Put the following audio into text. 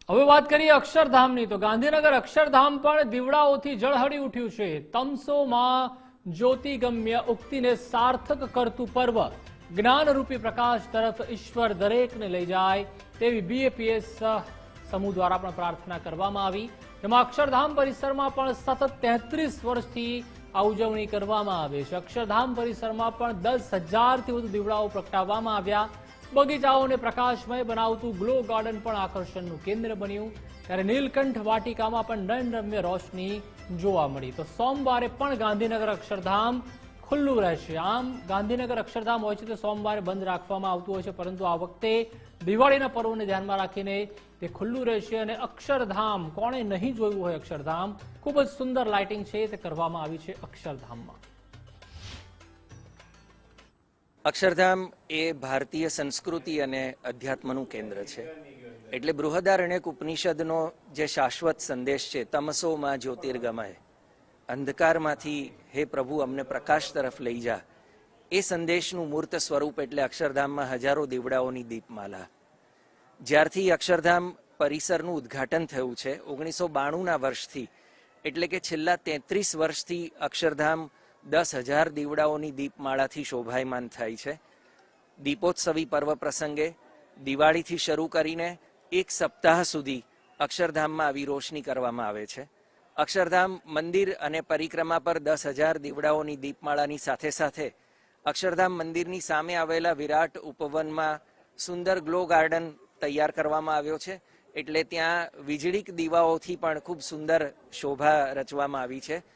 હવે વાત કરીએ અક્ષરધામની તો ગાંધીનગર અક્ષરધામ પણ દીવડાઓથી ઝળહળી ઉઠ્યું છે। તમસોમાં જ્યોતિગમ્ય ઉક્તિને સાર્થક કરતું પર્વ જ્ઞાનરૂપી પ્રકાશ તરફ ઈશ્વર દરેકને લઈ જાય તેવી બીએપીએસ સમૂહ દ્વારા પણ પ્રાર્થના કરવામાં આવી। જેમાં અક્ષરધામ પરિસરમાં પણ સતત 33 વર્ષથી આ ઉજવણી કરવામાં આવે છે। અક્ષરધામ પરિસરમાં પણ 10,000થી વધુ દીવડાઓ પ્રગટાવવામાં આવ્યા। બગીચાઓને પ્રકાશમય બનાવતું ગ્લો ગાર્ડન પણ આકર્ષણનું કેન્દ્ર બન્યું। ત્યારે નીલકંઠ વાટિકામાં પણ નયનરમ્ય રોશની જોવા મળી। તો સોમવારે પણ ગાંધીનગર અક્ષરધામ ખુલ્લું રહેશે। આમ ગાંધીનગર અક્ષરધામ હોય છે તો સોમવારે બંધ રાખવામાં આવતું હોય છે, પરંતુ આ વખતે દિવાળીના પર્વને ધ્યાનમાં રાખીને તે ખુલ્લું રહેશે। અને અક્ષરધામ કોણે નહીં જોયું હોય, અક્ષરધામ ખૂબ જ સુંદર લાઇટિંગ છે તે કરવામાં આવી છે અક્ષરધામમાં। અક્ષરધામ એ ભારતીય સંસ્કૃતિ અને અધ્યાત્મનું કેન્દ્ર છે। એટલે બૃહદારણ્યક ઉપનિષદનો જે શાશ્વત સંદેશ છે, તમસોમાં જ્યોતિર્ગમય, અંધકારમાંથી હે પ્રભુ અમને પ્રકાશ તરફ લઈ જા, એ સંદેશનું મૂર્ત સ્વરૂપ એટલે અક્ષરધામમાં હજારો દીવડાઓની દીપમાલા। જ્યારથી અક્ષરધામ પરિસરનું ઉદ્ઘાટન થયું છે 1992ના વર્ષથી, એટલે કે છેલ્લા 33 વર્ષથી અક્ષરધામ 10,000 દીવડાઓની દીપમાળાથી શોભાયમાન થાય છે। દીપોત્સવી પર્વ પ્રસંગે દિવાળીથી શરૂ કરીને એક સપ્તાહ સુધી અક્ષરધામમાં આવી રોશની કરવામાં આવે છે। અક્ષરધામ મંદિર અને પરિક્રમા પર 10,000 દીવડાઓની દીપમાળાની સાથે સાથે અક્ષરધામ મંદિરની સામે આવેલા વિરાટ ઉપવનમાં સુંદર ગ્લો ગાર્ડન તૈયાર કરવામાં આવ્યો છે। એટલે ત્યાં વીજળીક દીવાઓથી પણ ખૂબ સુંદર શોભા રચવામાં આવી છે।